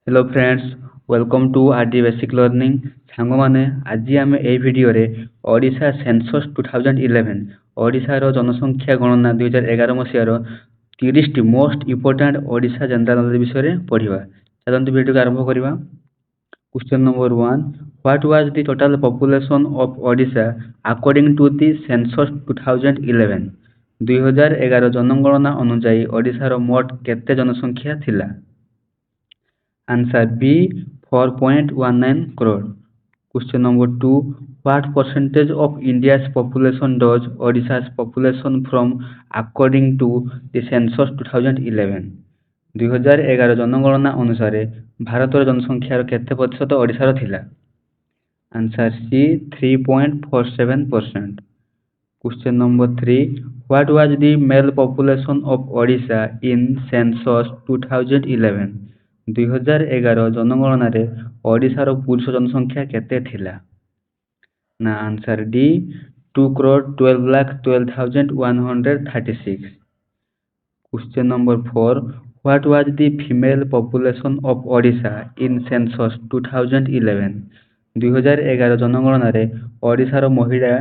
Hello friends, welcome to RDBasic Learning। सांगमाने आज आम ए भिडियो ओडिशा सेंसस 2011 ओडिशार जनसंख्या गणना 2011 मसीहार 30 most important Odisha general knowledge विषय पढ़ा। चलते भिडियो को आरंभ करवा। Question number 1, what was the total population of Odisha according to the census 2011? 2011 जनगणना अनुसार ओडिशार मोट केते जनसंख्या थिला? Answer B, 4.19 crore. Question number 2, what percentage of India's population does Odisha's population from according to the census 2011? 2011 जनगणना अनुसार भारतर जनसंख्यार केते प्रतिशत ओडिशार थिला? Answer C, 3.47%. Question number 3, what was the male population of Odisha in census 2011? 2011 जनगणना ओडिशार पुरुष जनसंख्या केते थिला? ना answer D, 2,12,12,136. Question number 4, what was the female population of Odisha in census 2011? 2011 जनगणना ओडिशार महिला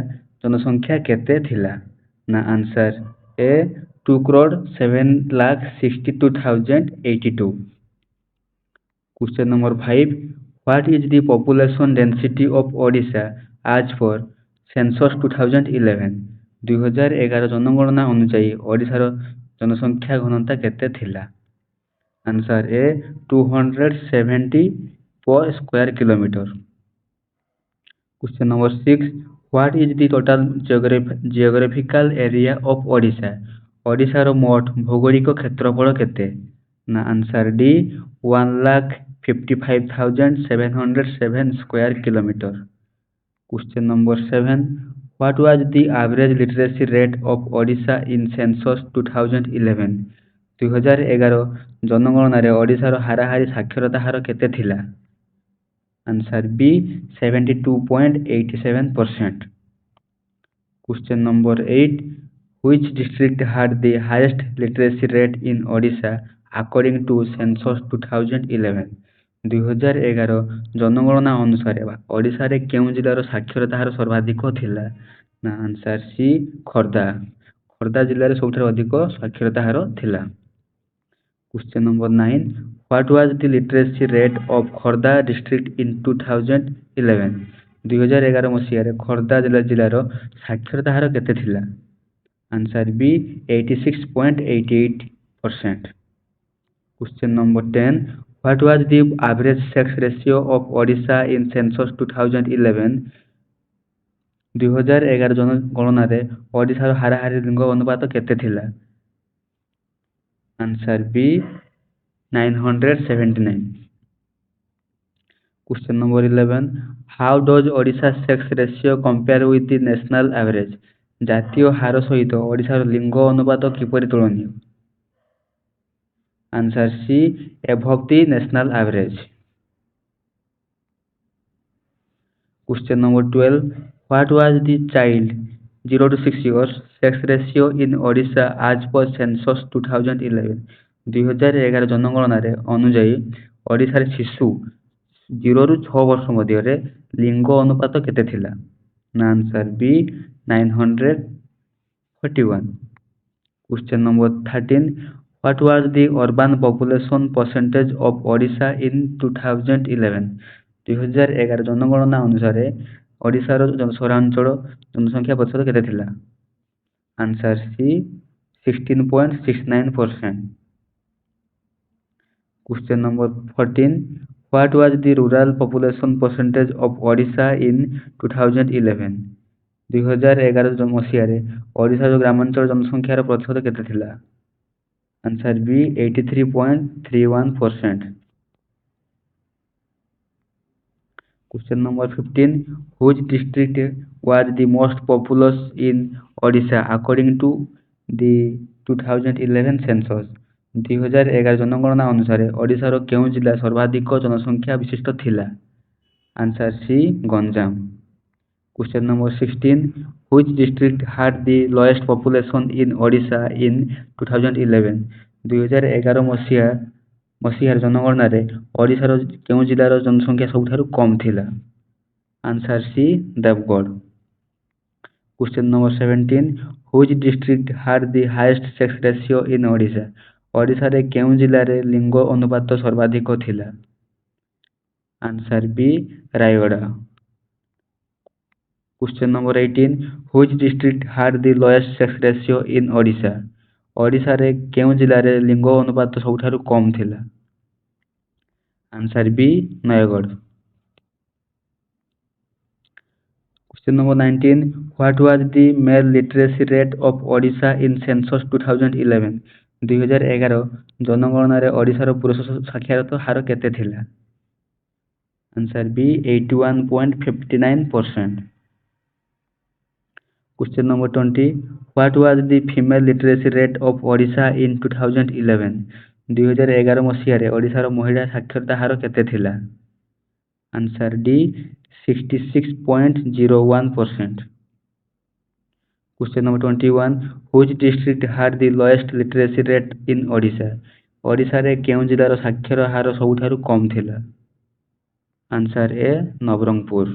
जनसंख्या केते थिला? ना answer A, 2,07,62,082. Question number 5, what is the population density of Odisha as per census 2011? 2011 जनगणना अनुसार ओडिशार जनसंख्या घनता केते थिला? Answer A, 270 per square kilometer. Question number 6, what is the total geographical area of Odisha? ओडिशार मोट भौगोलिक क्षेत्रफल केते? ना answer D, 1,55,707 square kilometer. Question number 7, what was the average literacy rate of Odisha in census 2011? 2011 जनगणना ओडिशार हाराहारी साक्षरता हार केते थिला? Answer B, 72.87%. Question number 8, which district had the highest literacy rate in Odisha according to census 2011? 2011 जनगणना अनुसार ओडिशा रे केउ जिल्लार साक्षरता हार सर्वाधिक थिला? ना आंसर सी, खोर्धा। खोर्धा जिल्ला रे सबठार अधिक साक्षरता हार थिला। Question number 9, what was the literacy rate of Khordha district in 2011? 2011 मसीह खोर्धा जिल्लार साक्षरता हार केते थिला? Answer B, 86.88%. Question number 10, what was the average sex ratio of Odisha in census 2011? 2011 जनगणना ओडिशार हाराहारी लिंग अनुपात केते थिला? Answer B, 979. Question number 11, how does Odisha sex ratio compare with the national average? जातीय हार सहित ओडिशार लिंग अनुपात किपरि तुलनीय? Answer C, above the national average. Question number 12, what was the child 0 to 6 years sex ratio in Odisha as per census 2011? 2011 जनगणना अनुजाई ओडिशार शिशु 0 ରୁ 6 वर्ष मध्य लिंग अनुपात केते थिला? ना answer B, 941. Question number 13, what was the urban population percentage of Odisha in 2011? 2011 जनगणना अनुसार ओडिशार सहरांचल जनसंख्या प्रतिशत केते थिला? Answer C, 16.69%. Question number 14, what was the rural population percentage of Odisha in 2011? 2011 मसीह ओडिशा ग्रामांचल जनसंख्यार प्रतिशत केते थिला? Answer B, 83.31%. Question number 15, which district was the most populous in Odisha according to the 2011 census? 2011 जनगणना अनुसार ओडिशार केउ जिल्ला सर्वाधिक जनसंख्या विशिष्ट थिला? Answer C, Ganjam. Question number 16, which district had the lowest population in Odisha in 2011? 2011 मसीहा ମସିହାର ଜନଗଣନାରେ ଓଡ଼ିଶାର କେଉଁ ଜିଲ୍ଲାର ଜନସଂଖ୍ୟା ସବୁଠାରୁ କମ୍ ଥିଲା? Answer C Deogarh. Question number 17. Which district had the highest sex ratio in Odisha? ଓଡ଼ିଶାରେ କେଉଁ ଜିଲ୍ଲାରେ ଲିଙ୍ଗ ଅନୁପାତ ସର୍ବାଧିକ ଥିଲା? Answer B Rayagada. Question number 18. Which district had the lowest sex ratio in Odisha? ଓଡ଼ିଶାରେ କେଉଁ ଜିଲ୍ଲାରେ ଲିଙ୍ଗ ଅନୁପାତ ସବୁଠାରୁ କମ୍ ଥିଲା? Answer B Nayagarh. Question number 19. What was the male literacy rate of Odisha in census 2011? 2011 ଜନଗଣନାରେ ଓଡ଼ିଶାର ପୁରୁଷ ସାକ୍ଷରତା ହାର କେତେ ଥିଲା? Answer B 81.59%। Question number 20. What was the female literacy rate of Odisha in 2011? 2011 ମସିହାରେ ଓଡ଼ିଶାର ମହିଳା ସାକ୍ଷରତା ହାର କେତେ ଥିଲା? Answer D 66.01%। Question number 21. Which district had the lowest literacy rate in Odisha? ଓଡ଼ିଶାରେ କେଉଁ ଜିଲ୍ଲାର ସାକ୍ଷର ହାର ସବୁଠାରୁ କମ୍ ଥିଲା? Answer A Nabarangpur.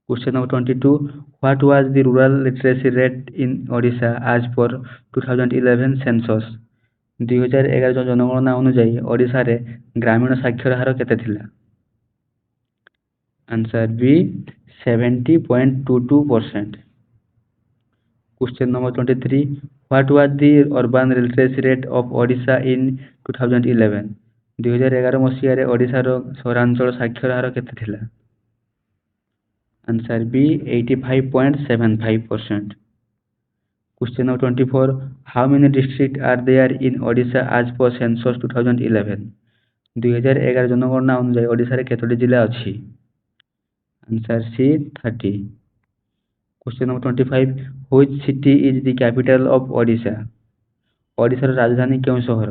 Question number 22. What was the rural literacy rate in Odisha as per 2011 census? 2011 ଜନଗଣନା ଅନୁଯାୟୀ ଓଡ଼ିଶାରେ ଗ୍ରାମୀଣ ସାକ୍ଷର ହାର କେତେ ଥିଲା? Answer B 70.22%। Question number 23. What was the urban literacy rate of Odisha in 2011? 2011 ମସିହାରେ ଓଡ଼ିଶାର ସହରାଞ୍ଚଳ ସାକ୍ଷର ହାର କେତେ ଥିଲା? Answer B 85.75%। Question number 24. How many districts are there in Odisha as per census 2011? 2011 ଜନଗଣନା ଅନୁଯାୟୀ ଓଡ଼ିଶାରେ କେତୋଟି ଜିଲ୍ଲା ଅଛି? Answer C 30। Question number 25. Which city is the capital of Odisha? ଓଡ଼ିଶାର ରାଜଧାନୀ କେଉଁ ସହର?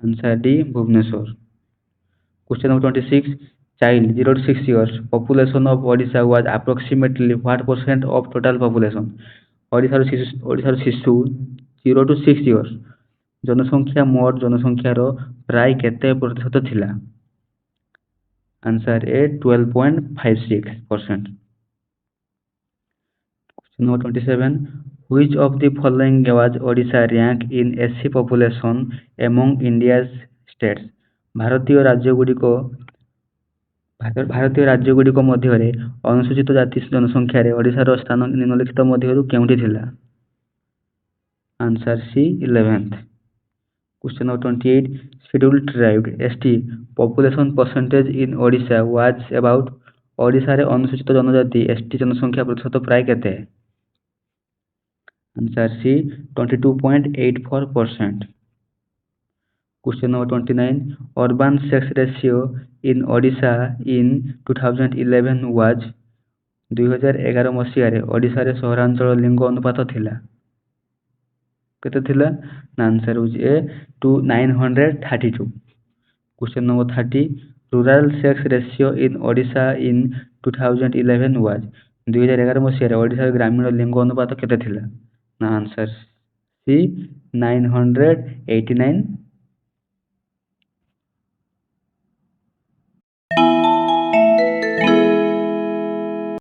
Answer D Bhubaneswar. Question number 26. Child 0 to 6 years population of Odisha was approximately what percent of total population? ଓଡ଼ିଶାର ଶିଶୁ 0 to 6 years ଜନସଂଖ୍ୟା ମୋଟ ଜନସଂଖ୍ୟାର ପ୍ରାୟ କେତେ ପ୍ରତିଶତ ଥିଲା? Answer A 12.56%। Question number 27. Which of the following was Odisha rank in SC population among India's states? ଭାରତୀୟ ରାଜ୍ୟଗୁଡ଼ିକ ମଧ୍ୟରେ ଅନୁସୂଚିତ ଜାତି ଜନସଂଖ୍ୟାରେ ଓଡ଼ିଶାର ସ୍ଥାନ ନିମ୍ନଲିଖିତ ମଧ୍ୟରୁ କେଉଁଠି ଥିଲା? Answer C 11th। Question number 28. Scheduled tribes ST population percentage in Odisha was about? ଓଡ଼ିଶାରେ ଅନୁସୂଚିତ ଜନଜାତି ST ଜନସଂଖ୍ୟା ପ୍ରତିଶତ ପ୍ରାୟ କେତେ? Answer C 22.84%। Question number 29. Urban sex ratio in Odisha in 2011 was? 2011 ମସିହାରେ ଓଡ଼ିଶାରେ ସହରାଞ୍ଚଳ ଲିଙ୍ଗ ଅନୁପାତ ଥିଲା କେତେ ଥିଲା? ଆନ୍ସର ହେଉଛି ଏ 932। Question number 30. Rural sex ratio in Odisha in 2011 was? 2011 ମସିହାରେ ଓଡ଼ିଶାର ଗ୍ରାମୀଣ ଲିଙ୍ଗ ଅନୁପାତ କେତେ ଥିଲା? Answer C 989